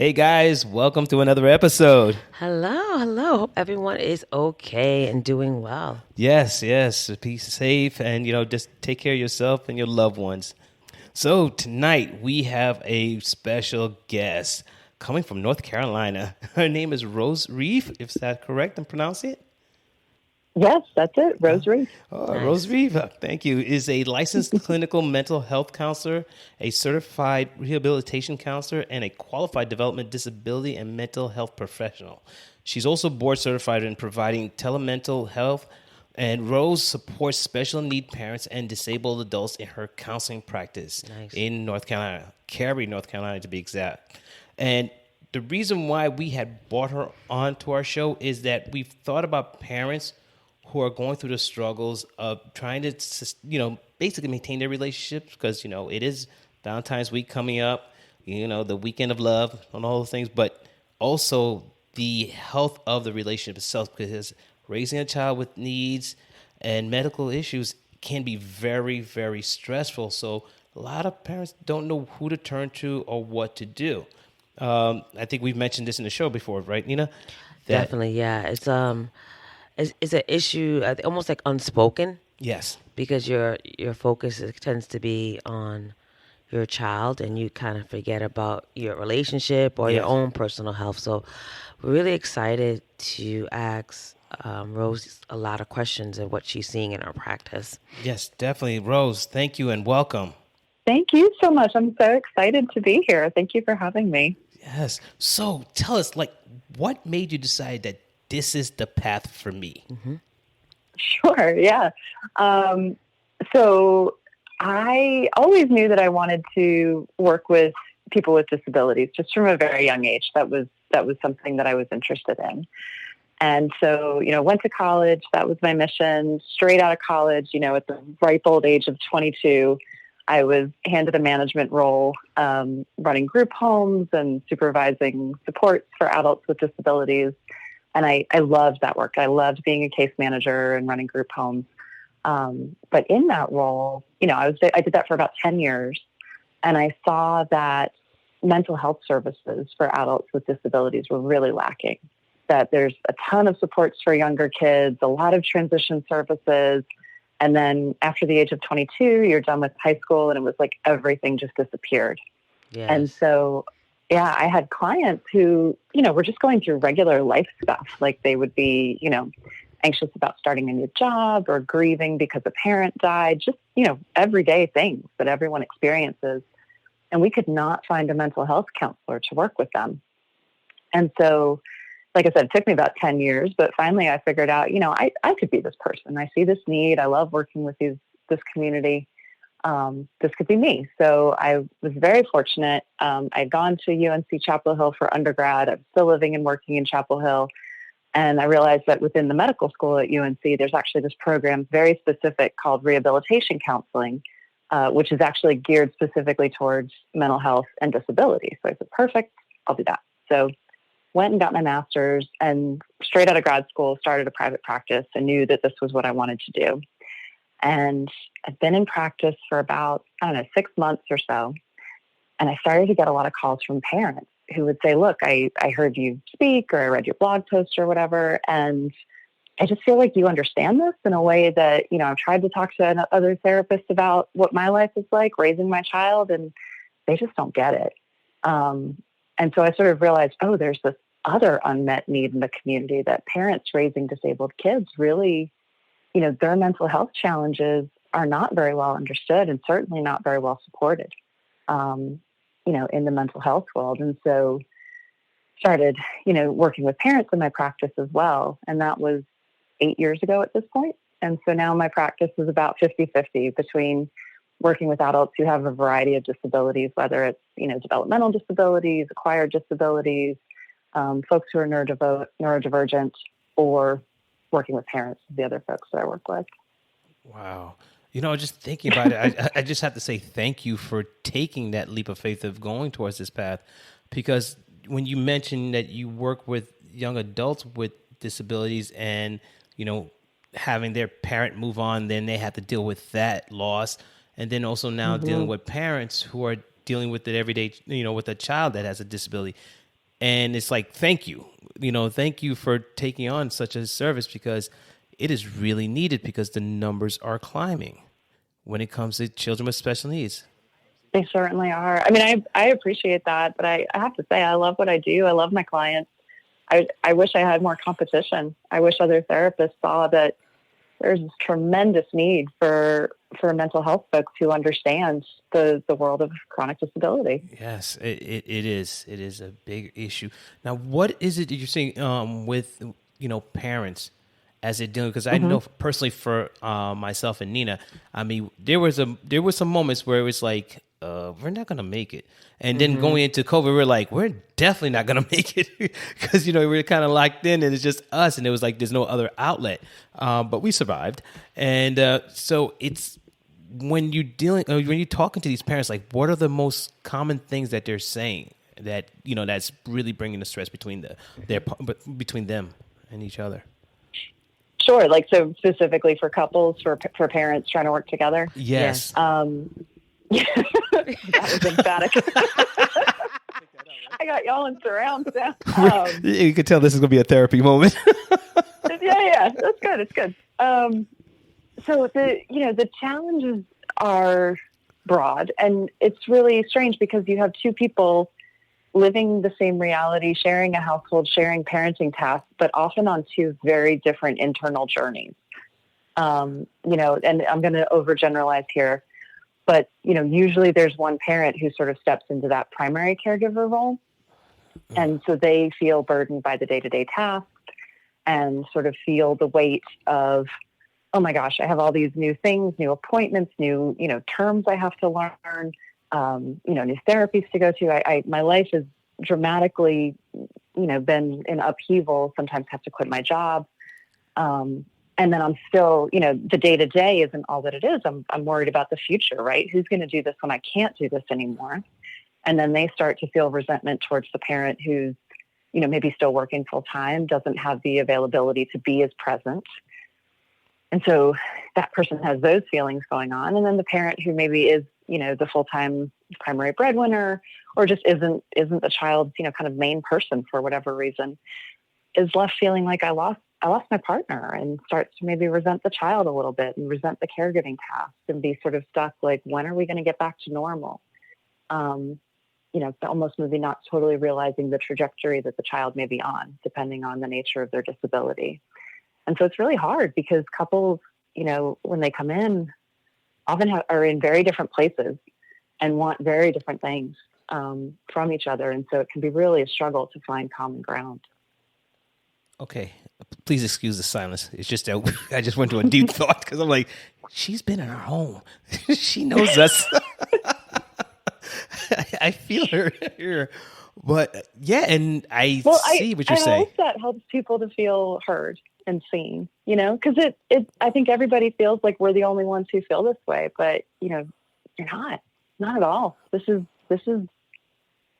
Hey guys, welcome to another episode. Hello. Hope everyone is okay and doing well. Yes, be safe and just take care of yourself and your loved ones. So tonight we have a special guest coming from North Carolina. Her name is Rose Reif, if that's correct I'm pronouncing it. Yes, that's it. Rose Reif. Rose Nice. Reif, thank you, is a licensed clinical mental health counselor, a certified rehabilitation counselor, and a qualified development disability and mental health professional. She's also board certified in providing telemental health, and Rose supports special need parents and disabled adults in her counseling practice Nice. in North Carolina, Cary, North Carolina to be exact. And the reason why we had brought her on to our show is that we've thought about parents who are going through the struggles of trying to, basically maintain their relationships because, it is Valentine's week coming up, the weekend of love and all those things, but also the health of the relationship itself because raising a child with needs and medical issues can be very, very stressful. So a lot of parents don't know who to turn to or what to do. I think we've mentioned this in the show before, right, Nina? That Definitely, yeah. It's an issue almost like unspoken yes, because your focus tends to be on your child and you kind of forget about your relationship or your yes. own personal health. So we're really excited to ask Rose a lot of questions of what she's seeing in her practice. Yes, definitely. Rose, thank you and welcome. Thank you so much. I'm so excited to be here. Thank you for having me. Yes. So tell us, what made you decide that this is the path for me? Sure. Yeah. Um, so I always knew that I wanted to work with people with disabilities just from a very young age. That was something that I was interested in. And so, went to college. That was my mission. Straight out of college, at the ripe old age of 22, I was handed a management role, running group homes and supervising supports for adults with disabilities. And I loved that work. I loved being a case manager and running group homes. But in that role, I did that for about 10 years. And I saw that mental health services for adults with disabilities were really lacking, that there's a ton of supports for younger kids, a lot of transition services. And then after the age of 22, you're done with high school and it was like everything just disappeared. And Yes. so, yeah, I had clients who, were just going through regular life stuff. Like they would be, anxious about starting a new job or grieving because a parent died, just, everyday things that everyone experiences. And we could not find a mental health counselor to work with them. And so, like I said, it took me about 10 years, but finally I figured out, I could be this person. I see this need. I love working with this community. This could be me. So I was very fortunate. I'd gone to UNC Chapel Hill for undergrad. I'm still living and working in Chapel Hill. And I realized that within the medical school at UNC, there's actually this program very specific called rehabilitation counseling, which is actually geared specifically towards mental health and disability. So I said, perfect, I'll do that. So went and got my master's and straight out of grad school, started a private practice and knew that this was what I wanted to do. And I've been in practice for about, 6 months or so. And I started to get a lot of calls from parents who would say, look, I heard you speak or I read your blog post or whatever. And I just feel like you understand this in a way that, I've tried to talk to other therapists about what my life is like raising my child and they just don't get it. And so I sort of realized, there's this other unmet need in the community that parents raising disabled kids really, their mental health challenges are not very well understood and certainly not very well supported, in the mental health world. And so started, working with parents in my practice as well. And that was 8 years ago at this point. And so now my practice is about 50-50 between working with adults who have a variety of disabilities, whether it's, developmental disabilities, acquired disabilities, folks who are neurodivergent, or working with parents, the other folks that I work with. Wow. Just thinking about it, I just have to say thank you for taking that leap of faith of going towards this path. Because when you mentioned that you work with young adults with disabilities and, having their parent move on, then they have to deal with that loss. And then also now dealing with parents who are dealing with it every day, with a child that has a disability. And it's like, thank you. Thank you for taking on such a service, because it is really needed, because the numbers are climbing when it comes to children with special needs. They certainly are. I mean, I appreciate that, but I have to say, I love what I do. I love my clients. I wish I had more competition. I wish other therapists saw that there's this tremendous need for mental health folks who understand the world of chronic disability. Yes, it is. It is a big issue. Now, what is it that you're seeing with parents as they're dealing? Because I know personally for myself and Nina, I mean, there were some moments where it was like, we're not going to make it. And then going into COVID, we're like, we're definitely not going to make it, because, we're kind of locked in and it's just us. And it was like, there's no other outlet. But we survived. And so it's when you're talking to these parents, like, what are the most common things that they're saying that, that's really bringing the stress between between them and each other? Sure. Like, so specifically for couples, for parents trying to work together. Yes. That was emphatic. I got y'all in surround sound. You can tell this is going to be a therapy moment. Yeah, that's good. It's good. So the challenges are broad, and it's really strange because you have two people living the same reality, sharing a household, sharing parenting tasks, but often on two very different internal journeys. And I'm going to overgeneralize here. But, usually there's one parent who sort of steps into that primary caregiver role. And so they feel burdened by the day-to-day tasks and sort of feel the weight of, oh my gosh, I have all these new things, new appointments, new, terms I have to learn, new therapies to go to. My life has dramatically, been in upheaval, sometimes have to quit my job. And then I'm still, the day-to-day isn't all that it is. I'm worried about the future, right? Who's going to do this when I can't do this anymore? And then they start to feel resentment towards the parent who's, maybe still working full-time, doesn't have the availability to be as present. And so that person has those feelings going on. And then the parent who maybe is, the full-time primary breadwinner, or just isn't the child's, kind of main person for whatever reason, is left feeling like I lost my partner, and starts to maybe resent the child a little bit and resent the caregiving task and be sort of stuck like, when are we going to get back to normal? Almost maybe not totally realizing the trajectory that the child may be on, depending on the nature of their disability. And so it's really hard because couples, when they come in, often are in very different places and want very different things from each other. And so it can be really a struggle to find common ground. Okay, please excuse the silence. It's just that I just went to a deep thought because I'm like, she's been in our home. She knows us. I feel her here. But yeah, and I see what you're saying. I hope that helps people to feel heard and seen, because I think everybody feels like we're the only ones who feel this way, but you're not at all. This is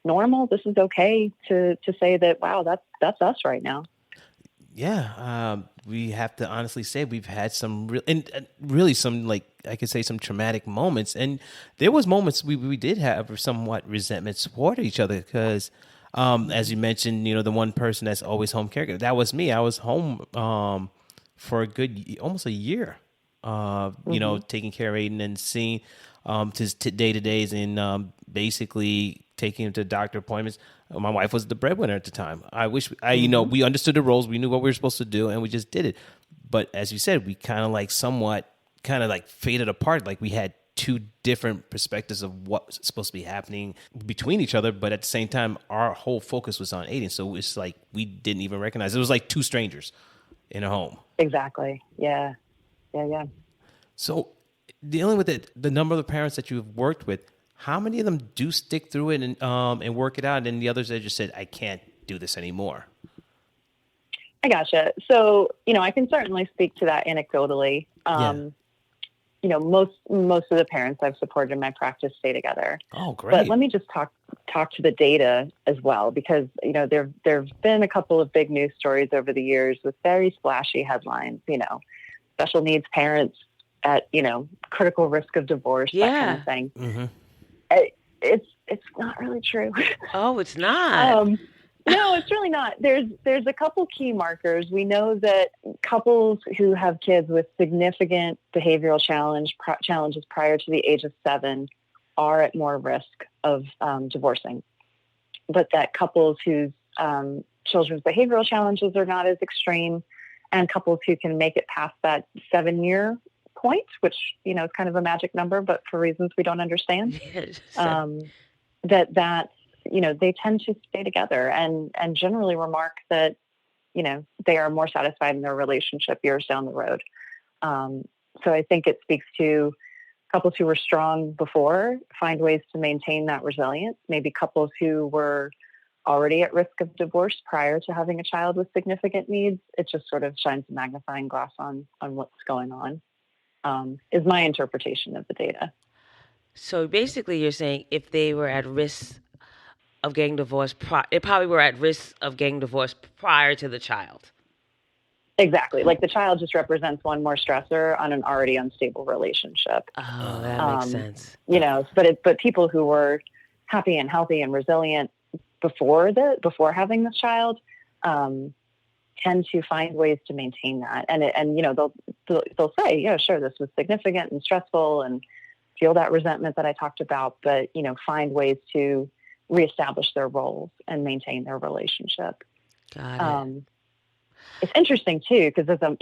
normal. This is okay to say that, wow, that's us right now. Yeah, we have to honestly say we've had some really some, like, I could say, some traumatic moments, and there was moments we did have somewhat resentment toward each other because, as you mentioned, the one person that's always home caregiver, that was me. I was home for a good almost a year, taking care of Aiden and seeing his day-to-days and basically taking him to doctor appointments. My wife was the breadwinner at the time. We understood the roles. We knew what we were supposed to do, and we just did it. But as you said, we kind of faded apart. Like, we had two different perspectives of what's supposed to be happening between each other. But at the same time, our whole focus was on Aiden. So it's like we didn't even recognize. It was like two strangers in a home. Exactly. Yeah. So dealing with the number of the parents that you've worked with, how many of them do stick through it and work it out? And then the others that just said, I can't do this anymore? I gotcha. So, I can certainly speak to that anecdotally. Most of the parents I've supported in my practice stay together. Oh, great. But let me just talk to the data as well, because, there've been a couple of big news stories over the years with very splashy headlines, special needs parents at, critical risk of divorce, that kind of thing. Mm-hmm. It's not really true. Oh, it's not. No, it's really not. There's a couple key markers. We know that couples who have kids with significant behavioral challenges prior to the age of 7 are at more risk of divorcing, but that couples whose children's behavioral challenges are not as extreme, and couples who can make it past that 7-year point, which is kind of a magic number, but for reasons we don't understand, that they tend to stay together and generally remark that they are more satisfied in their relationship years down the road. So I think it speaks to couples who were strong before find ways to maintain that resilience. Maybe couples who were already at risk of divorce prior to having a child with significant needs, it just sort of shines a magnifying glass on what's going on, is my interpretation of the data. So basically you're saying if they were at risk of getting divorced, they probably were at risk of getting divorced prior to the child. Exactly. Like the child just represents one more stressor on an already unstable relationship. Oh, that makes sense. But people who were happy and healthy and resilient before having this child tend to find ways to maintain that. And they'll say, yeah, sure, this was significant and stressful and feel that resentment that I talked about, but find ways to reestablish their roles and maintain their relationship. Got it. It's interesting too, because as I'm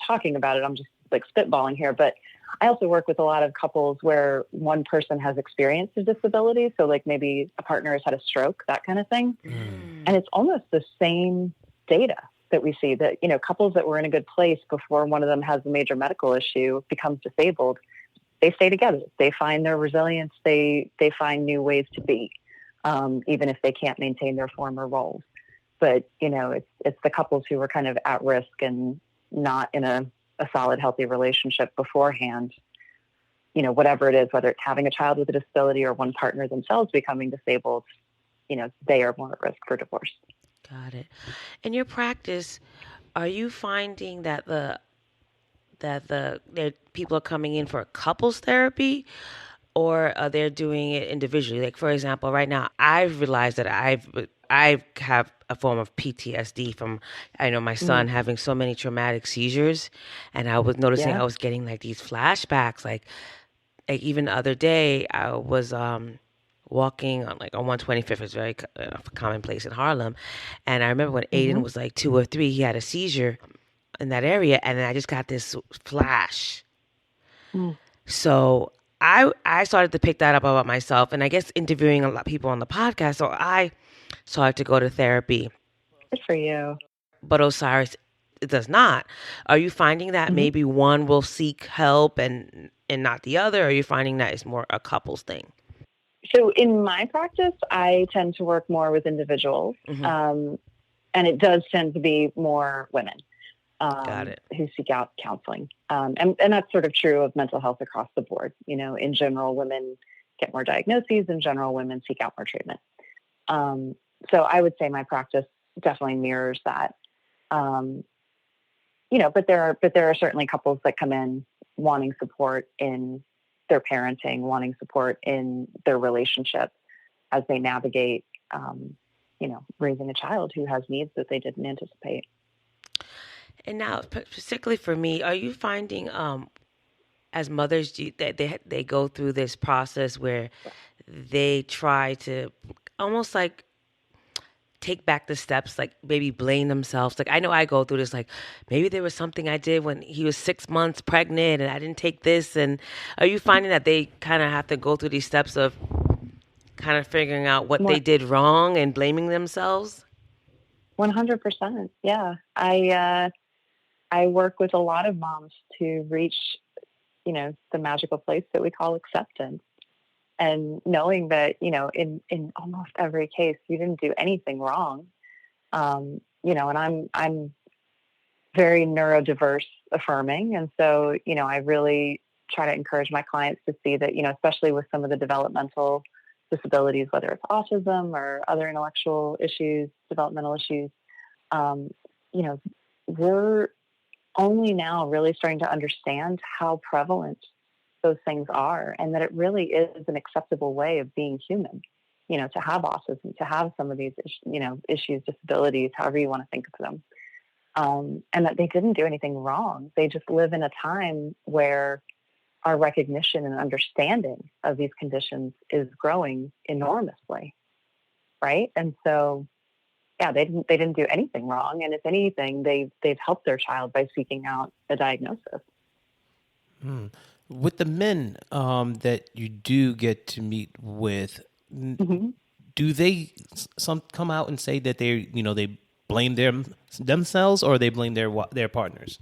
talking about it, I'm just like spitballing here, but I also work with a lot of couples where one person has experienced a disability. So like maybe a partner has had a stroke, that kind of thing. And it's almost the same data that we see that, couples that were in a good place before one of them has a major medical issue, becomes disabled, they stay together. They find their resilience. They find new ways to be, even if they can't maintain their former roles. But, it's the couples who were kind of at risk and not in a solid, healthy relationship beforehand, whatever it is, whether it's having a child with a disability or one partner themselves becoming disabled, they are more at risk for divorce. Got it. In your practice, are you finding that the people are coming in for couples therapy, or they're doing it individually? Like, for example, right now, I've realized that I have a form of PTSD from, my son having so many traumatic seizures, and I was noticing I was getting like these flashbacks. Like even the other day, I was walking on 125th, it's very commonplace in Harlem, and I remember when Aiden was like 2 or 3, he had a seizure in that area, and then I just got this flash. So I started to pick that up about myself, and I guess interviewing a lot of people on the podcast, so I started to go to therapy. Good for you. But Osiris, it does not. Are you finding that maybe one will seek help and not the other? Or are you finding that it's more a couples thing? So in my practice, I tend to work more with individuals, and it does tend to be more women who seek out counseling. And that's sort of true of mental health across the board. In general, women get more diagnoses. In general, women seek out more treatment. So I would say my practice definitely mirrors that. But there are certainly couples that come in wanting support in their parenting, wanting support in their relationship as they navigate, raising a child who has needs that they didn't anticipate. And now, particularly for me, are you finding as mothers that they go through this process where they try to almost like take back the steps, like maybe blame themselves? Like I know I go through this, like maybe there was something I did when he was 6 months pregnant and I didn't take this. And are you finding that they kind of have to go through these steps of kind of figuring out what they did wrong and blaming themselves? 100%. Yeah. I work with a lot of moms to reach, the magical place that we call acceptance. And knowing that, in almost every case, you didn't do anything wrong. And I'm very neurodiverse affirming. And so, I really try to encourage my clients to see that, especially with some of the developmental disabilities, whether it's autism or other intellectual issues, developmental issues, we're only now really starting to understand how prevalent those things are, and that it really is an acceptable way of being human. to have autism, to have some of these, issues, disabilities, however you want to think of them. And that they didn't do anything wrong. They just live in a time where our recognition and understanding of these conditions is growing enormously. Right. And so, yeah, they didn't do anything wrong. And if anything, they've helped their child by seeking out a diagnosis. With the men that you do get to meet with, do they some come out and say that they blame themselves, or they blame their partners?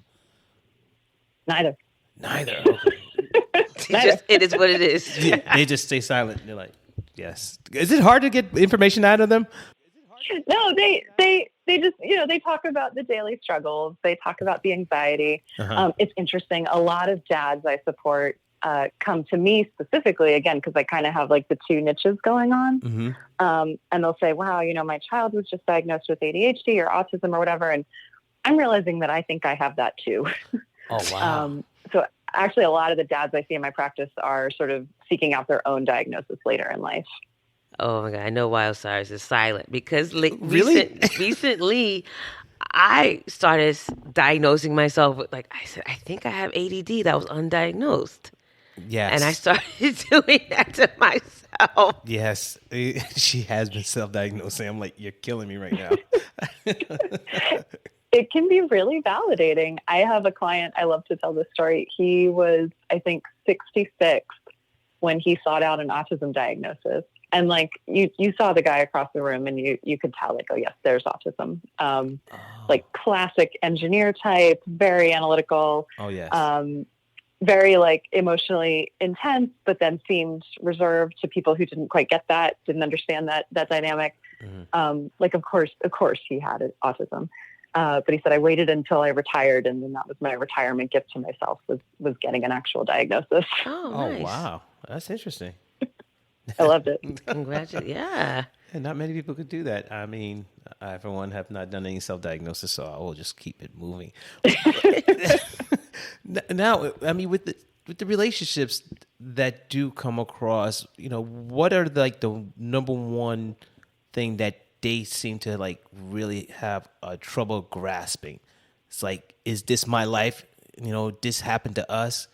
Neither. Okay. It is what it is. Yeah, they just stay silent. They're like, yes. Is it hard to get information out of them? No, they just, they talk about the daily struggles. They talk about the anxiety. It's interesting. A lot of dads I support come to me specifically, again, because I kind of have like the two niches going on. And they'll say, wow, my child was just diagnosed with ADHD or autism or whatever. And I'm realizing that I think I have that too. Oh, wow. So actually, a lot of the dads I see in my practice are sort of seeking out their own diagnosis later in life. Oh my God, I know why Osiris is silent, because Really? recently I started diagnosing myself with, like I said, I think I have ADD that was undiagnosed. Yes. And I started doing that to myself. Yes. She has been self-diagnosing. I'm like, you're killing me right now. It can be really validating. I have a client, I love to tell this story. He was, I think, 66 when he sought out an autism diagnosis. And like you saw the guy across the room and you could tell, like, oh yes, there's autism. Like classic engineer type, very analytical. Oh yes. Very like emotionally intense, but then seemed reserved to people who didn't quite get that, didn't understand that dynamic. Like of course he had autism. But he said, I waited until I retired, and then that was my retirement gift to myself, was getting an actual diagnosis. Oh, nice. Oh wow, that's interesting. I loved it. Congratulations. Yeah. And not many people could do that. I mean, I, for one, have not done any self-diagnosis, so I will just keep it moving. Now, I mean, with the relationships that do come across, what are the number one thing that they seem to like really have trouble grasping? It's like, is this my life? This happened to us.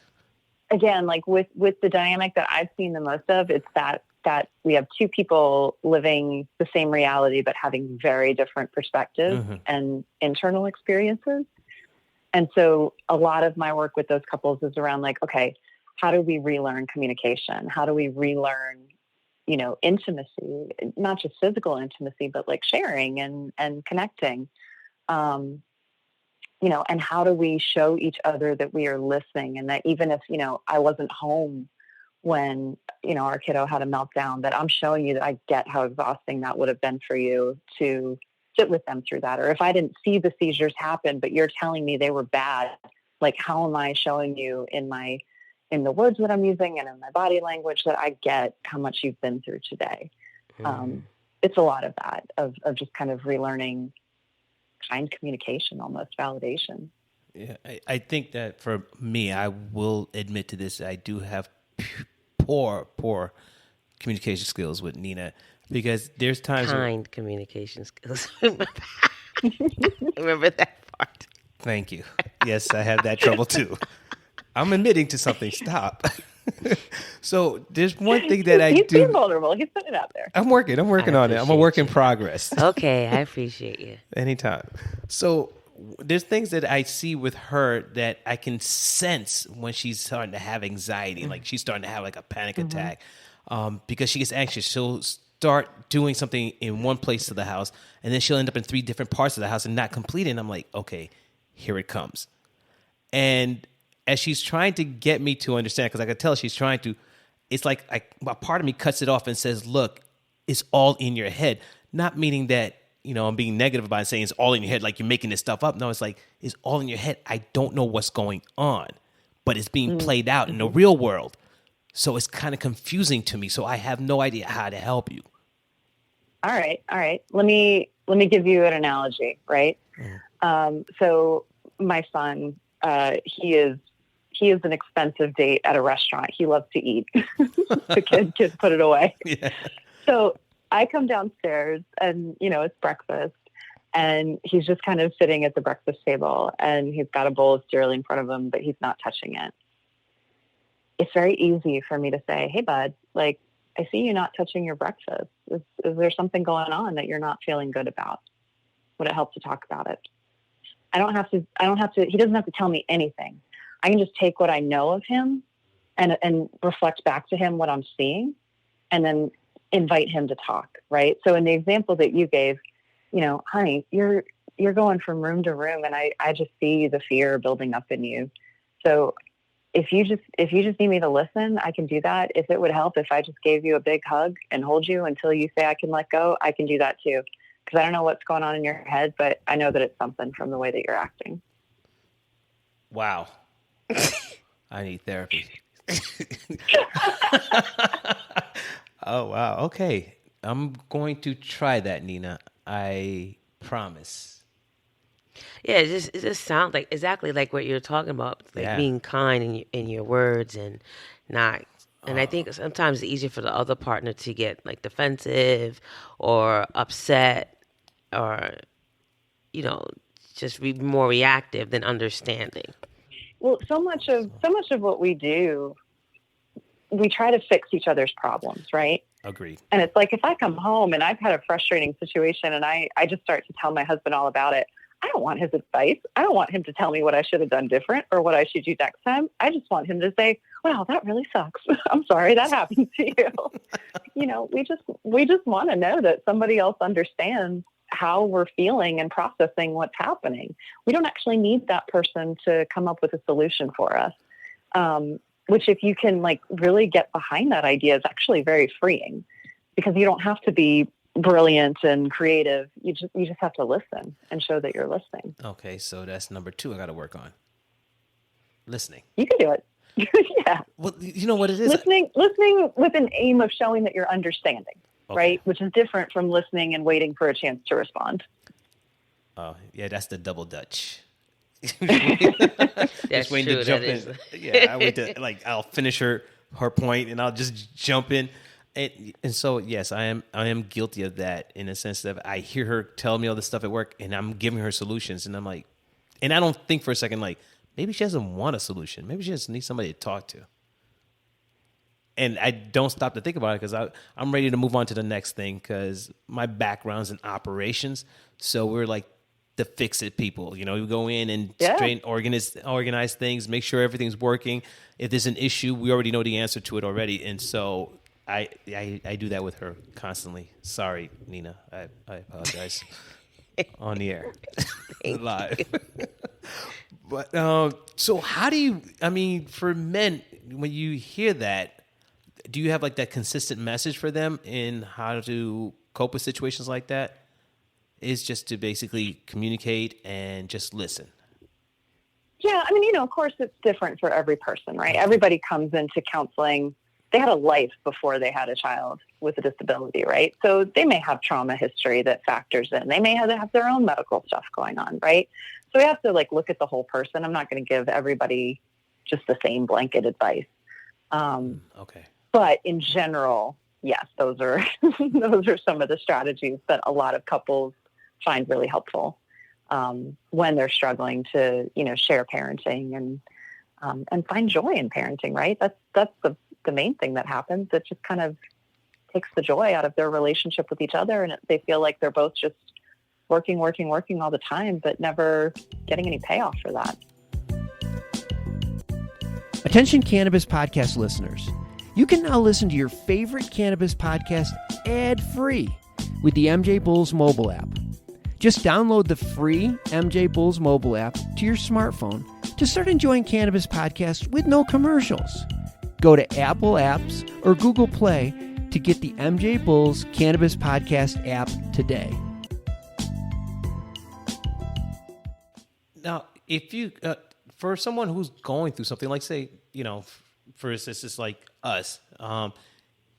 Again, like with the dynamic that I've seen the most of, it's that we have two people living the same reality, but having very different perspectives and internal experiences. And so a lot of my work with those couples is around like, okay, how do we relearn communication? How do we relearn, intimacy, not just physical intimacy, but like sharing and connecting, and how do we show each other that we are listening, and that even if, I wasn't home when, our kiddo had a meltdown, that I'm showing you that I get how exhausting that would have been for you to sit with them through that. Or if I didn't see the seizures happen, but you're telling me they were bad, like, how am I showing you in the words that I'm using and in my body language that I get how much you've been through today? It's a lot of that, of just kind of relearning kind communication, almost validation. Yeah, I think that for me, I will admit to this, I do have poor communication skills with Nina, because there's times Kind communication skills. Remember that part. Thank you. Yes, I have that trouble too. I'm admitting to something. Stop. So there's one thing that I do. He's being vulnerable. He's putting it out there. I'm working on it. I'm a work in progress. Okay, I appreciate you. Anytime. So there's things that I see with her that I can sense when she's starting to have anxiety, like she's starting to have like a panic attack, because she gets anxious. She'll start doing something in one place of the house, and then she'll end up in 3 different parts of the house and not complete it. And I'm like, okay, here it comes. And as she's trying to get me to understand, because I could tell she's trying to, it's like a part of me cuts it off and says, look, it's all in your head. Not meaning that, I'm being negative about it, saying it's all in your head, like you're making this stuff up. No, it's like, it's all in your head. I don't know what's going on, but it's being played out in the real world. So it's kind of confusing to me. So I have no idea how to help you. All right. Let me give you an analogy, right? So my son, he is an expensive date at a restaurant. He loves to eat. The kids put it away. Yeah. So I come downstairs and, it's breakfast and he's just kind of sitting at the breakfast table and he's got a bowl of cereal in front of him, but he's not touching it. It's very easy for me to say, hey, bud, like, I see you not touching your breakfast. Is there something going on that you're not feeling good about? Would it help to talk about it? He doesn't have to tell me anything. I can just take what I know of him and reflect back to him what I'm seeing and then invite him to talk. Right. So in the example that you gave, honey, you're going from room to room and I just see the fear building up in you. So if you just need me to listen, I can do that. If it would help if I just gave you a big hug and hold you until you say I can let go, I can do that too. Because I don't know what's going on in your head, but I know that it's something from the way that you're acting. Wow. I need therapy. Oh, wow. Okay. I'm going to try that, Nina. I promise. Yeah, it just sounds like exactly like what you're talking about, like being kind in your words and not. And I think sometimes it's easier for the other partner to get like defensive or upset or, just be more reactive than understanding. Well, so much of what we do, we try to fix each other's problems, right? Agreed. And it's like if I come home and I've had a frustrating situation and I just start to tell my husband all about it, I don't want his advice. I don't want him to tell me what I should have done different or what I should do next time. I just want him to say, wow, that really sucks. I'm sorry that happened to you. We just want to know that somebody else understands how we're feeling and processing what's happening. We don't actually need that person to come up with a solution for us. Which if you can like really get behind that idea is actually very freeing because you don't have to be brilliant and creative. You just have to listen and show that you're listening. Okay, so that's number 2 I got to work on. Listening. You can do it. Yeah. Well, you know what it is? Listening with an aim of showing that you're understanding, right? Which is different from listening and waiting for a chance to respond. Oh, yeah, that's the double Dutch. That's waiting true, to jump in. is. Yeah, I wait to I'll finish her point and I'll just jump in. And so yes, I am guilty of that in a sense that I hear her tell me all this stuff at work and I'm giving her solutions and I'm like, and I don't think for a second like maybe she doesn't want a solution. Maybe she just needs somebody to talk to. And I don't stop to think about it because I'm ready to move on to the next thing because my background's in operations. So we're like the fix-it people. We go in and organize things, make sure everything's working. If there's an issue, we already know the answer to it already. And so I do that with her constantly. Sorry, Nina. I apologize on the air. Live. But so how do you, for men, when you hear that, do you have like that consistent message for them in how to cope with situations like that? Is just to basically communicate and just listen. Yeah. Of course it's different for every person, right? Everybody comes into counseling. They had a life before they had a child with a disability, right? So they may have trauma history that factors in. They may have their own medical stuff going on, right? So we have to look at the whole person. I'm not going to give everybody just the same blanket advice. Okay. But in general, yes, those are some of the strategies that a lot of couples find really helpful when they're struggling to, share parenting and find joy in parenting, right? That's the main thing that happens. It just kind of takes the joy out of their relationship with each other, and they feel like they're both just working all the time, but never getting any payoff for that. Attention Cannabis Podcast listeners. You can now listen to your favorite cannabis podcast ad-free with the MJ Bulls mobile app. Just download the free MJ Bulls mobile app to your smartphone to start enjoying cannabis podcasts with no commercials. Go to Apple Apps or Google Play to get the MJ Bulls Cannabis Podcast app today. Now, if you, for someone who's going through something, like say, for instance, it's like us,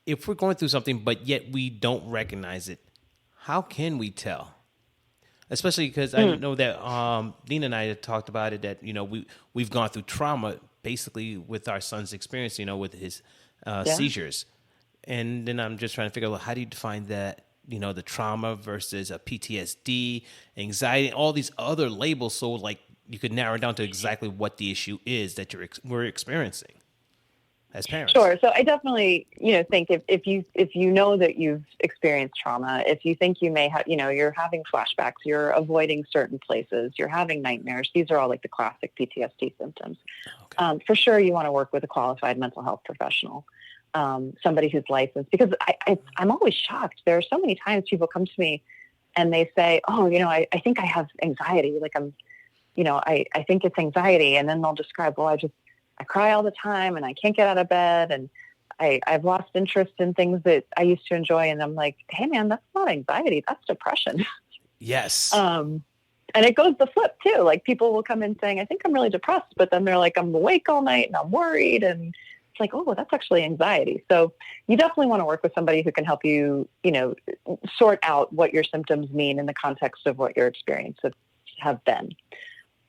if we're going through something, but yet we don't recognize it, how can we tell? Especially because I know that Nina and I had talked about it, that, we've gone through trauma basically with our son's experience, with his seizures. And then I'm just trying to figure out, how do you define that, the trauma versus a PTSD, anxiety, all these other labels. So like you could narrow it down to exactly what the issue is that we're experiencing as parents. Sure. So I definitely, think if you know that you've experienced trauma, if you think you may have, you're having flashbacks, you're avoiding certain places, you're having nightmares, these are all like the classic PTSD symptoms. Okay. For sure, you want to work with a qualified mental health professional, somebody who's licensed, because I'm always shocked. There are so many times people come to me and they say, oh, I think I have anxiety. Like I think it's anxiety. And then they'll describe, well, I cry all the time and I can't get out of bed and I've lost interest in things that I used to enjoy. And I'm like, hey man, that's not anxiety. That's depression. Yes. And it goes the flip too. Like people will come in saying, I think I'm really depressed, but then they're like, I'm awake all night and I'm worried. And it's like, oh, well, that's actually anxiety. So you definitely want to work with somebody who can help you, sort out what your symptoms mean in the context of what your experiences have been.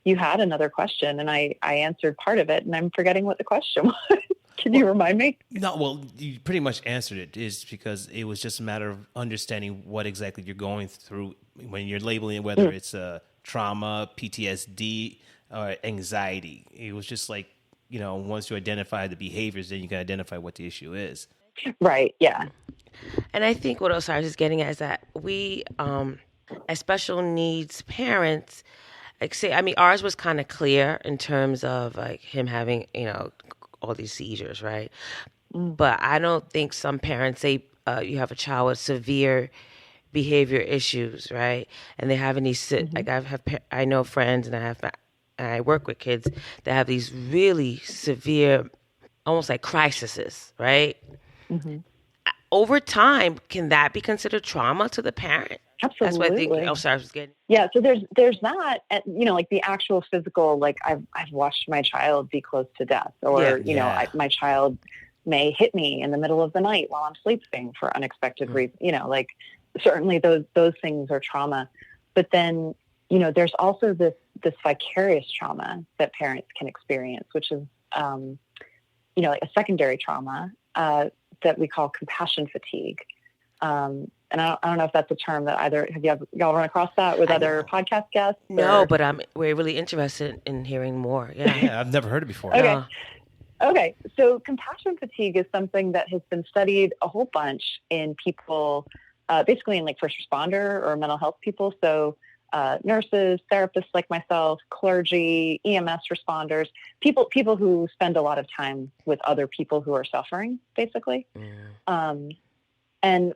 You had another question and I answered part of it and I'm forgetting what the question was. Can you remind me? No, well, you pretty much answered it. Is because it was just a matter of understanding what exactly you're going through when you're labeling it, whether it's trauma, PTSD, or anxiety. It was just like, once you identify the behaviors, then you can identify what the issue is. Right. Yeah. And I think what Osiris is getting at is that we, as special needs parents, ours was kind of clear in terms of like him having, all these seizures, right? But I don't think some parents say you have a child with severe behavior issues, right? And they have any like I know friends and I work with kids that have these really severe, almost like crises, right? Mm-hmm. Over time, can that be considered trauma to the parent? Absolutely. That's what I think Osiris was getting. Yeah. So there's that, like the actual physical, like I've watched my child be close to death, or, my child may hit me in the middle of the night while I'm sleeping for unexpected reasons, like certainly those things are trauma. But then, there's also this vicarious trauma that parents can experience, which is, like a secondary trauma that we call compassion fatigue. And I don't know if that's a term that y'all run across that with other podcast guests? No, but we're really interested in hearing more. Yeah. Yeah, I've never heard it before. Okay. Okay. So compassion fatigue is something that has been studied a whole bunch in people, basically in like first responder or mental health people. So nurses, therapists like myself, clergy, EMS responders, people who spend a lot of time with other people who are suffering, basically. And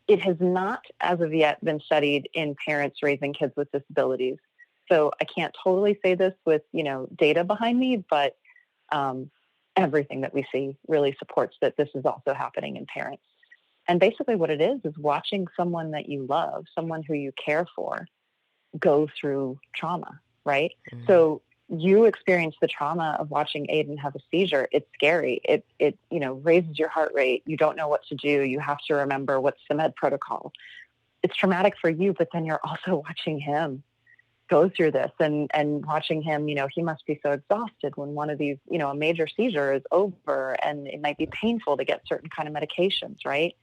it has not, as of yet, been studied in parents raising kids with disabilities. So I can't totally say this with, data behind me, but everything that we see really supports that this is also happening in parents. And basically what it is watching someone that you love, someone who you care for, go through trauma, right? Mm-hmm. So you experience the trauma of watching Aiden have a seizure. It's scary. It raises your heart rate. You don't know what to do. You have to remember what's the med protocol. It's traumatic for you, but then you're also watching him go through this and watching him, he must be so exhausted when one of these, a major seizure is over, and it might be painful to get certain kind of medications, right?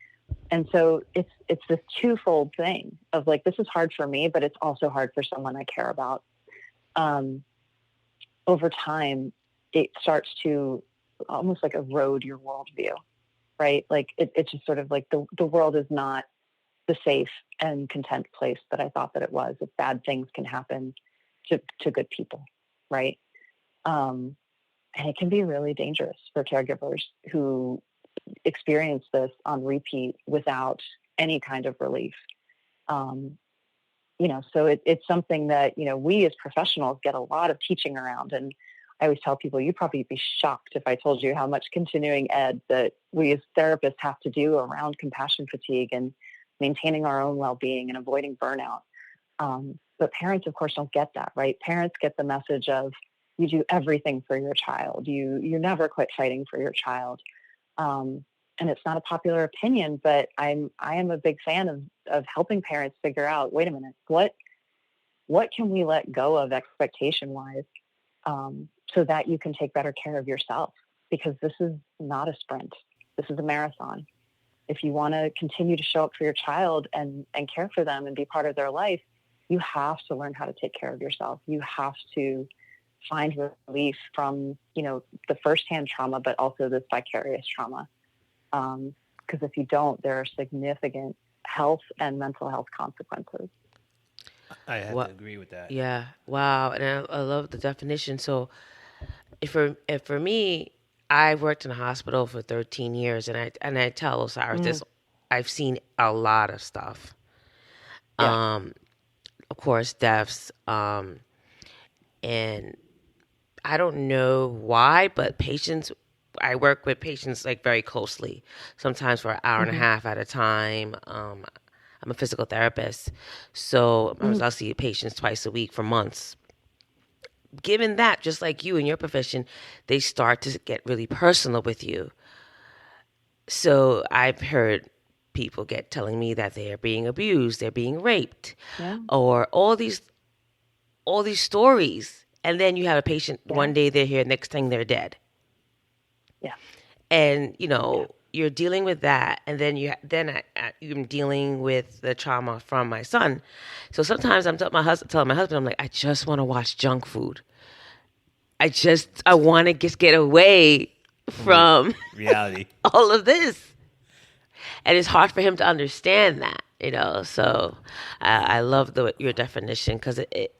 And so it's this twofold thing of like, this is hard for me, but it's also hard for someone I care about. Over time, it starts to almost like erode your worldview, right? Like it's just sort of like the world is not the safe and content place that I thought that it was. If bad things can happen to good people, right? And it can be really dangerous for caregivers who experience this on repeat without any kind of relief. So it's something that, we as professionals get a lot of teaching around. And I always tell people, you'd probably be shocked if I told you how much continuing ed that we as therapists have to do around compassion fatigue and maintaining our own well-being and avoiding burnout. But parents, of course, don't get that, right? Parents get the message of you do everything for your child. You never quit fighting for your child. And it's not a popular opinion, but I am a big fan of helping parents figure out, wait a minute, what can we let go of expectation-wise so that you can take better care of yourself? Because this is not a sprint. This is a marathon. if you want to continue to show up for your child and care for them and be part of their life, you have to learn how to take care of yourself. You have to find relief from, the firsthand trauma, but also this vicarious trauma. Because if you don't, there are significant health and mental health consequences. I have to agree with that. Yeah. Wow. And I love the definition. So if for me, I worked in a hospital for 13 years, and I tell Osiris this, I've seen a lot of stuff. Yeah. Of course, deaths, and I don't know why, but I work with patients like very closely, sometimes for an hour and a half at a time. I'm a physical therapist, so I'll see patients twice a week for months. Given that, just like you in your profession, they start to get really personal with you. So I've heard people telling me that they are being abused, they're being raped, or all these stories. And then you have a patient, one day they're here, next thing they're dead. Yeah. And, you're dealing with that. And then I'm dealing with the trauma from my son. So sometimes I'm telling my husband, I'm like, I just want to watch junk food. I want to just get away from reality, all of this. And it's hard for him to understand that, So I love your definition, because it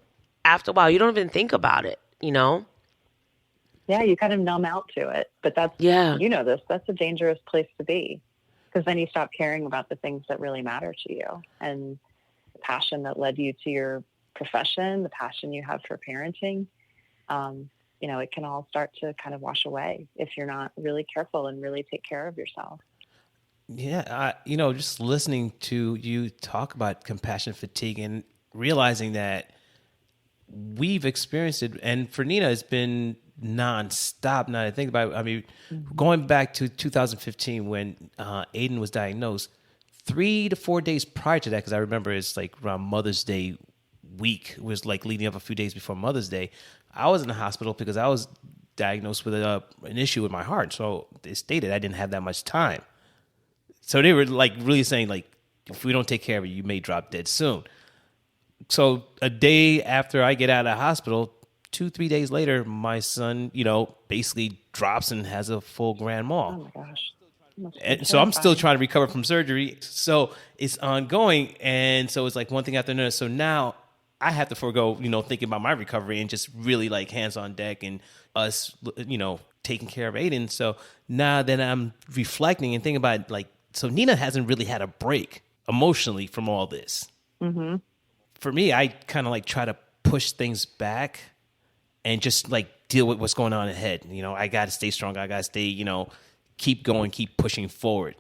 after a while, you don't even think about it, Yeah, you kind of numb out to it. But that's a dangerous place to be, because then you stop caring about the things that really matter to you, and the passion that led you to your profession, the passion you have for parenting. It can all start to kind of wash away if you're not really careful and really take care of yourself. Yeah, just listening to you talk about compassion fatigue and realizing that we've experienced it, and for Nina, it's been nonstop. Now I think about it, I mean, going back to 2015 when Aiden was diagnosed, 3 to 4 days prior to that, because I remember it's like around Mother's Day week, it was like leading up a few days before Mother's Day, I was in the hospital because I was diagnosed with an issue with my heart. So they stated I didn't have that much time. So they were like really saying, like, if we don't take care of you, you may drop dead soon. So a day after I get out of the hospital, 2-3 days later, my son, basically drops and has a full grand mal. Oh my gosh. And so I'm still trying to recover from surgery. So it's ongoing. And so it's like one thing after another. So now I have to forego, thinking about my recovery and just really like hands on deck and us, taking care of Aiden. So now that I'm reflecting and thinking about like, so Nina hasn't really had a break emotionally from all this. Mm-hmm. For me, I kind of like try to push things back and just like deal with what's going on ahead. I got to stay strong. I got to stay, keep going, keep pushing forward.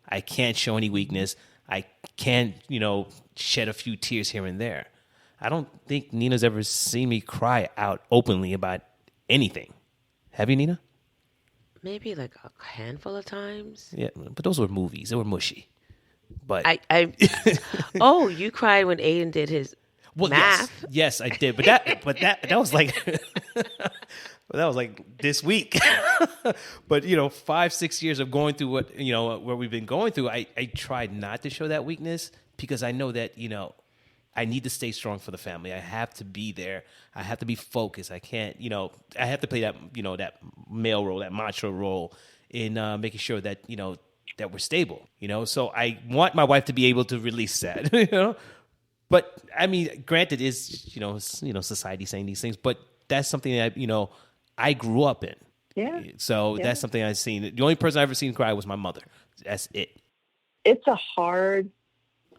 I can't show any weakness. I can't, shed a few tears here and there. I don't think Nina's ever seen me cry out openly about anything. Have you, Nina? Maybe like a handful of times. Yeah, but those were movies. They were mushy. But oh, you cried when Aiden did his math. Yes, I did. But that was like that was like this week. But 5-6 years of going through what we've been going through, I tried not to show that weakness because I know that I need to stay strong for the family. I have to be there. I have to be focused. I can't, I have to play that, that male role, that macho role in making sure that, that we're stable, So I want my wife to be able to release that, But I mean, granted, is society saying these things, but that's something that I grew up in. Yeah. So that's something I've seen. The only person I've ever seen cry was my mother. That's it. It's a hard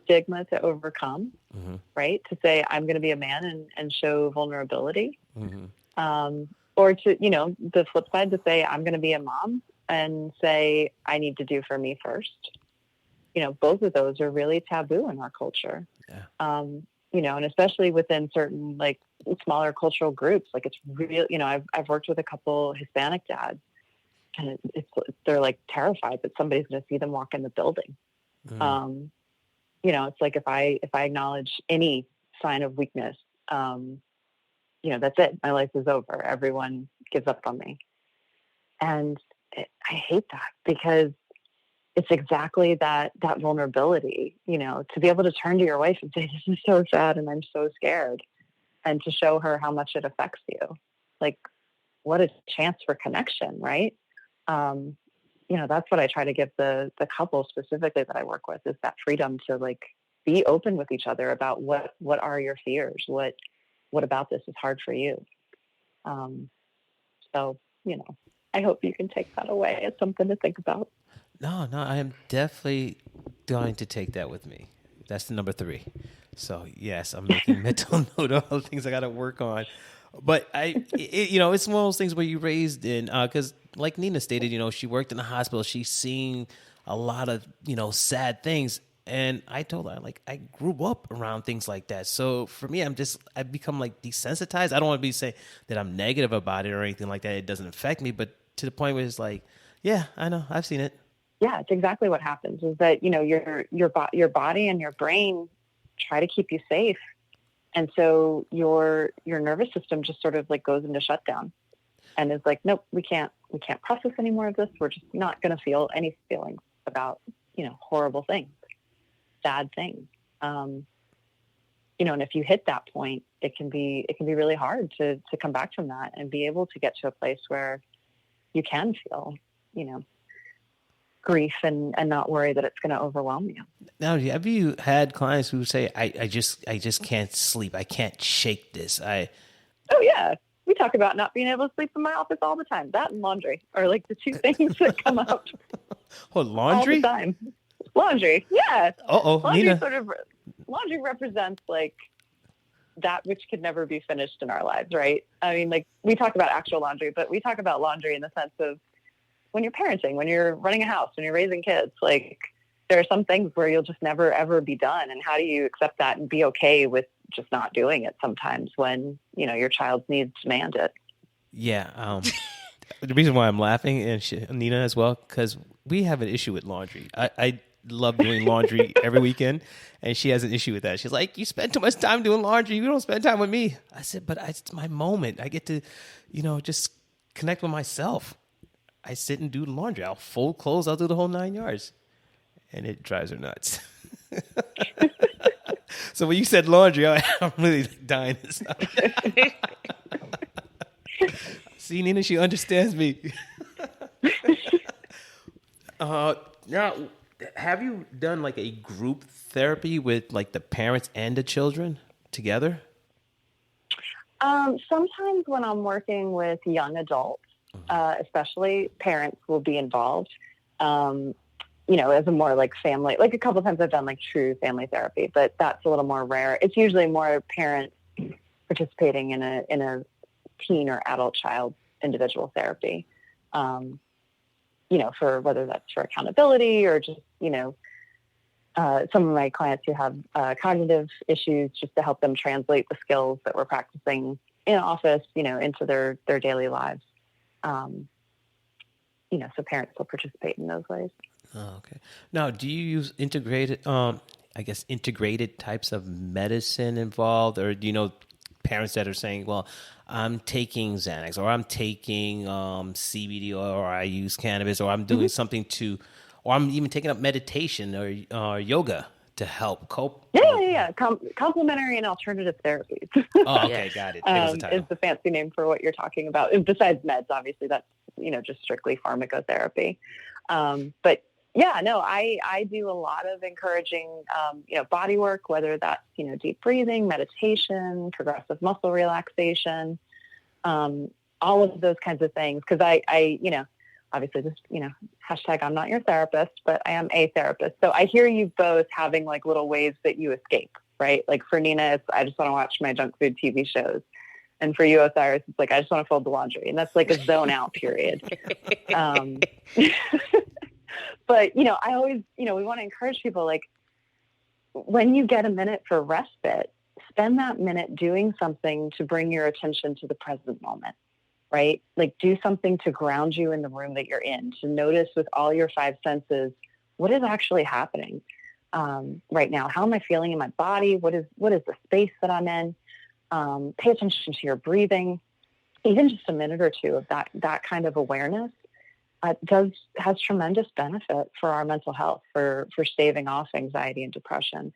stigma to overcome, right? To say I'm going to be a man and show vulnerability, or to the flip side to say I'm going to be a mom and say I need to do for me first. Both of those are really taboo in our culture. Yeah. And especially within certain like smaller cultural groups, like it's real. I've worked with a couple Hispanic dads, and they're like terrified that somebody's going to see them walk in the building. It's like if I acknowledge any sign of weakness, that's it. My life is over. Everyone gives up on me. And I hate that because it's exactly that vulnerability, to be able to turn to your wife and say, this is so sad and I'm so scared, and to show her how much it affects you. Like, what a chance for connection, right? That's what I try to give the couple specifically that I work with, is that freedom to like be open with each other about what are your fears, what about this is hard for you. So, I hope you can take that away. It's something to think about. No, I am definitely going to take that with me. That's the number 3. So yes, I'm making mental note of all the things I got to work on. But it's one of those things where you raised in, because like Nina stated, she worked in the hospital. She's seen a lot of, sad things. And I told her, like, I grew up around things like that. So for me, I've become like desensitized. I don't want to be saying that I'm negative about it or anything like that. It doesn't affect me, but to the point where it's like, yeah, I know, I've seen it. Yeah, it's exactly what happens, is that, your body and your brain try to keep you safe. And so your nervous system just sort of like goes into shutdown and is like, nope, we can't process any more of this. We're just not going to feel any feelings about, horrible things, sad things. And if you hit that point, it can be really hard to come back from that and be able to get to a place where you can feel, grief and not worry that it's going to overwhelm you. Now, have you had clients who say, I just can't sleep. I can't shake this. Oh yeah. We talk about not being able to sleep in my office all the time. That and laundry are like the 2 things that come up. Oh, laundry? All the time. Laundry. Yeah. Nina. Laundry represents like that which could never be finished in our lives, right? I mean, like, we talk about actual laundry, but we talk about laundry in the sense of when you're parenting, when you're running a house, when you're raising kids, like, there are some things where you'll just never, ever be done. And how do you accept that and be okay with just not doing it sometimes when, your child's needs demand it? Yeah. The reason why I'm laughing, and Nina as well, because we have an issue with laundry. I love doing laundry every weekend, and she has an issue with that. She's like, you spend too much time doing laundry. You don't spend time with me. I said, but it's my moment. I get to, just connect with myself. I sit and do the laundry. I'll fold clothes. I'll do the whole 9 yards. And it drives her nuts. So when you said laundry, I'm really dying to stop. See, Nina, she understands me. Now, have you done like a group therapy with like the parents and the children together? Sometimes when I'm working with young adults, especially, parents will be involved, as a more like family, like a couple of times I've done like true family therapy, but that's a little more rare. It's usually more parents participating in a teen or adult child individual therapy, for whether that's for accountability or just, some of my clients who have cognitive issues, just to help them translate the skills that we're practicing in office, into their daily lives. So parents will participate in those ways. Oh, okay. Now, do you use integrated types of medicine involved, or do you know parents that are saying, well, I'm taking Xanax, or I'm taking CBD, or I use cannabis, or I'm doing something or I'm even taking up meditation or yoga to help cope? Yeah. Complementary and alternative therapies. Oh, okay, got it. Is the fancy name for what you're talking about. Besides meds, obviously, that's, just strictly pharmacotherapy. But yeah, no, I do a lot of encouraging, body work, whether that's, deep breathing, meditation, progressive muscle relaxation, all of those kinds of things. Because I obviously just, hashtag I'm not your therapist, but I am a therapist. So I hear you both having like little ways that you escape, right? Like for Nina, it's, I just want to watch my junk food TV shows. And for you, Osiris, it's like, I just want to fold the laundry. And that's like a zone out period. But, I always, we want to encourage people, like, when you get a minute for respite, spend that minute doing something to bring your attention to the present moment, right? Like, do something to ground you in the room that you're in, to notice with all your 5 senses, what is actually happening right now? How am I feeling in my body? What is the space that I'm in? Pay attention to your breathing. Even just a minute or two of that kind of awareness has tremendous benefit for our mental health, for staving off anxiety and depression.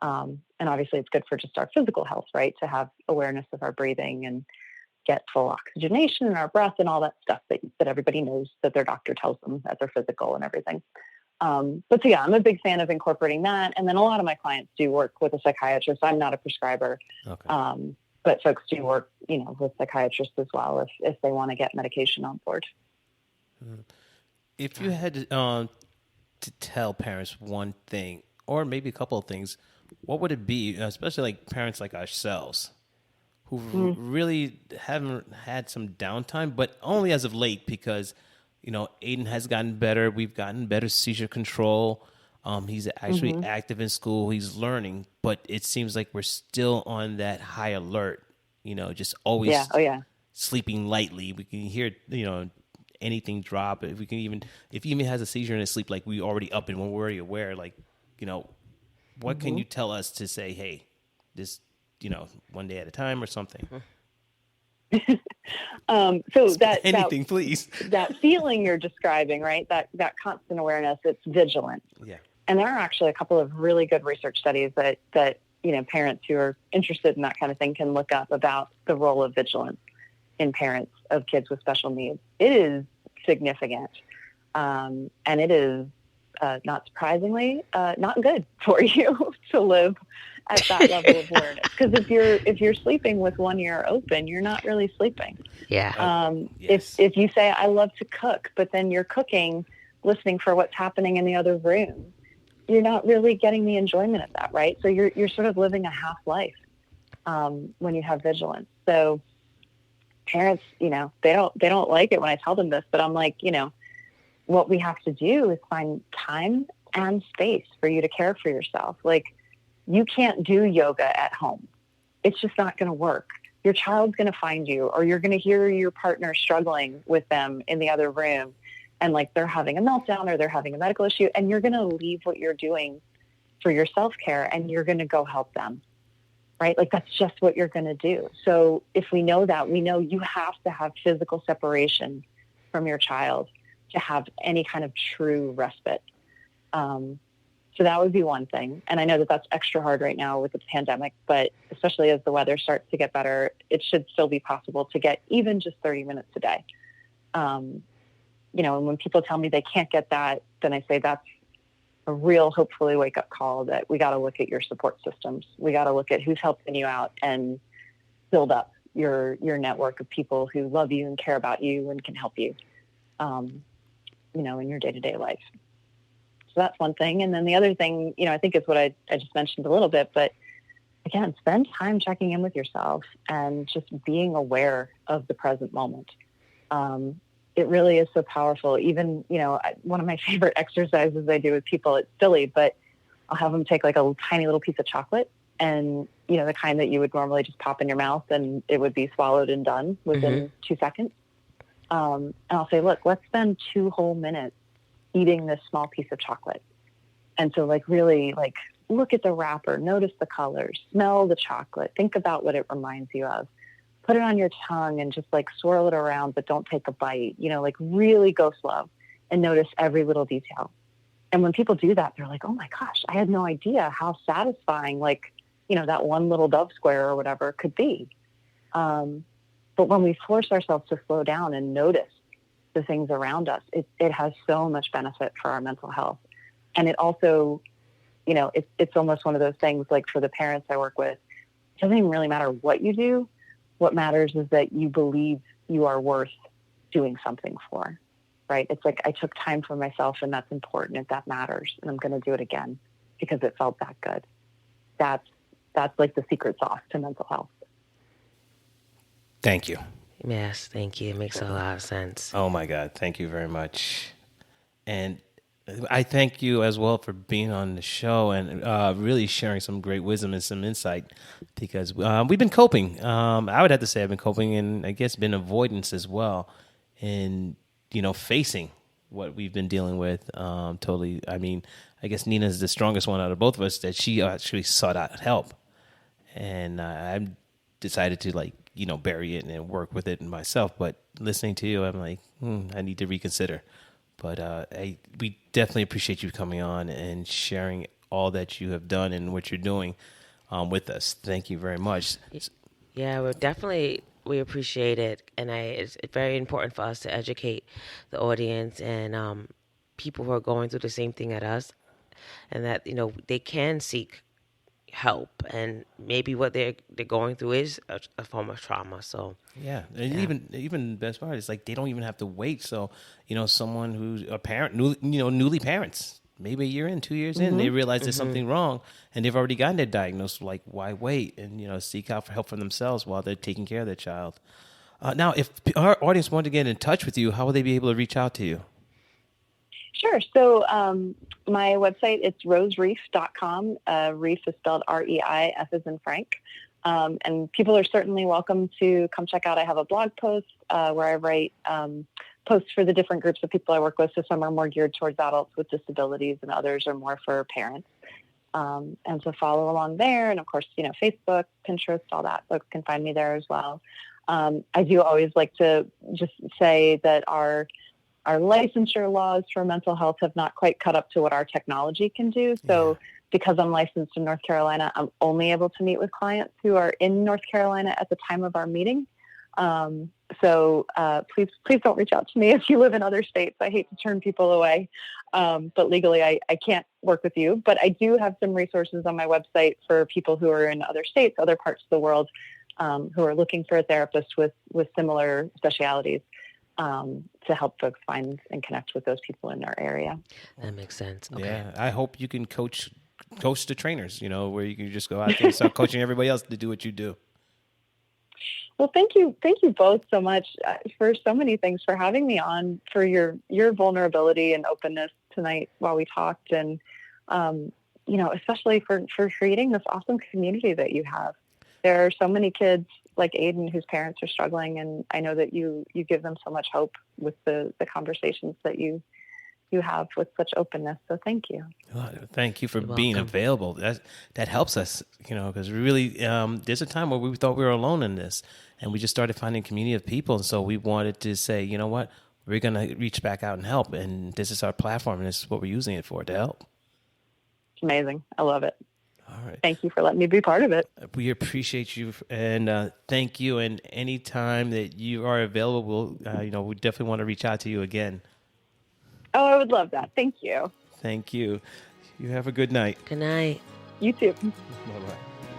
And obviously it's good for just our physical health, right? To have awareness of our breathing and get full oxygenation in our breath and all that stuff that everybody knows that their doctor tells them at their physical and everything. But so yeah, I'm a big fan of incorporating that. And then a lot of my clients do work with a psychiatrist. I'm not a prescriber, but folks do work, with psychiatrists as well if they want to get medication on board. If you had to tell parents one thing, or maybe a couple of things, what would it be? Especially like parents like ourselves, who really haven't had some downtime, but only as of late because, Aiden has gotten better. We've gotten better seizure control. He's actually active in school. He's learning, but it seems like we're still on that high alert, just always sleeping lightly. We can hear, anything drop. If he even has a seizure in his sleep, like we already up and we're already aware, like, what can you tell us to say, hey, this, one day at a time or something? So anything, please. That feeling you're describing, right? That constant awareness, it's vigilance. Yeah. And there are actually a couple of really good research studies that parents who are interested in that kind of thing can look up about the role of vigilance in parents of kids with special needs. It is significant. And it is, not surprisingly, not good for you to live at that level of awareness. Because if you're sleeping with one ear open, you're not really sleeping. Yeah. Yes. If you say, I love to cook, but then you're cooking, listening for what's happening in the other room, you're not really getting the enjoyment of that, right? So you're sort of living a half life when you have vigilance. So parents, they don't like it when I tell them this, but I'm like, what we have to do is find time and space for you to care for yourself. Like, you can't do yoga at home. It's just not going to work. Your child's going to find you, or you're going to hear your partner struggling with them in the other room, and like they're having a meltdown or they're having a medical issue, and you're going to leave what you're doing for your self-care and you're going to go help them, right? Like, that's just what you're going to do. So if we know that, we know you have to have physical separation from your child to have any kind of true respite. So that would be one thing. And I know that that's extra hard right now with the pandemic, but especially as the weather starts to get better, it should still be possible to get even just 30 minutes a day. And when people tell me they can't get that, then I say that's a real, hopefully, wake-up call that we got to look at your support systems. We got to look at who's helping you out and build up your network of people who love you and care about you and can help you, in your day-to-day life. So that's one thing. And then the other thing, I think is what I just mentioned a little bit, but again, spend time checking in with yourself and just being aware of the present moment. It really is so powerful. Even, one of my favorite exercises I do with people, it's silly, but I'll have them take like a tiny little piece of chocolate and, the kind that you would normally just pop in your mouth and it would be swallowed and done within 2 seconds. And I'll say, look, let's spend 2 whole minutes eating this small piece of chocolate. And so really look at the wrapper, notice the colors, smell the chocolate, think about what it reminds you of, put it on your tongue and just swirl it around, but don't take a bite, really go slow and notice every little detail. And when people do that, they're like, oh my gosh, I had no idea how satisfying, that one little dove square or whatever could be. But when we force ourselves to slow down and notice the things around us, it has so much benefit for our mental health. And it also, it's almost one of those things, like for the parents I work with, it doesn't even really matter what you do. What matters is that you believe you are worth doing something for, right? It's like, I took time for myself and that's important and that matters. And I'm going to do it again because it felt that good. That's like the secret sauce to mental health. Thank you. Yes, thank you. It makes a lot of sense. Oh my God. Thank you very much. And I thank you as well for being on the show and really sharing some great wisdom and some insight because we've been coping. I would have to say I've been coping and I guess been avoidance as well in, facing what we've been dealing with. Totally. I mean, I guess Nina's the strongest one out of both of us that she actually sought out help. And I decided to bury it and work with it myself. But listening to you, I'm like, I need to reconsider But we definitely appreciate you coming on and sharing all that you have done and what you're doing with us. Thank you very much. Yeah, we appreciate it, and it's very important for us to educate the audience and people who are going through the same thing as us, and that they can seek help, and maybe what they're going through is a form of trauma. So yeah, and even the best part is like they don't even have to wait. So someone who's a parent, newly parents, maybe a year in, 2 years in, they realize there's something wrong, and they've already gotten their diagnosis. Like, why wait and seek out for help for themselves while they're taking care of their child? Now, if our audience wanted to get in touch with you, how will they be able to reach out to you? Sure. So my website, it's rosereif.com. Reif is spelled R-E-I, F as in Frank. And people are certainly welcome to come check out. I have a blog post where I write posts for the different groups of people I work with. So some are more geared towards adults with disabilities and others are more for parents. And so follow along there. And of course, Facebook, Pinterest, all that. Folks can find me there as well. I do always like to just say that our licensure laws for mental health have not quite caught up to what our technology can do. So because I'm licensed in North Carolina, I'm only able to meet with clients who are in North Carolina at the time of our meeting. So please don't reach out to me if you live in other states. I hate to turn people away. But legally, I can't work with you. But I do have some resources on my website for people who are in other states, other parts of the world, who are looking for a therapist with similar specialities. To help folks find and connect with those people in their area. That makes sense. Okay. Yeah, I hope you can coach the trainers, where you can just go out there and start coaching everybody else to do what you do. Well, thank you both so much for so many things, for having me on, for your vulnerability and openness tonight while we talked, and especially for creating this awesome community that you have. There are so many kids like Aiden whose parents are struggling, and I know that you give them so much hope with the conversations that you have with such openness. So thank you. Well, thank you for You're being welcome. available. That helps us, because really there's a time where we thought we were alone in this, and we just started finding a community of people, and so we wanted to say, you know what, we're going to reach back out and help, and this is our platform, and this is what we're using it for, to help. It's amazing. I love it. All right. Thank you for letting me be part of it. We appreciate you, and thank you. And anytime that you are available, we definitely want to reach out to you again. Oh, I would love that. Thank you. Thank you. You have a good night. Good night. You too. Bye-bye.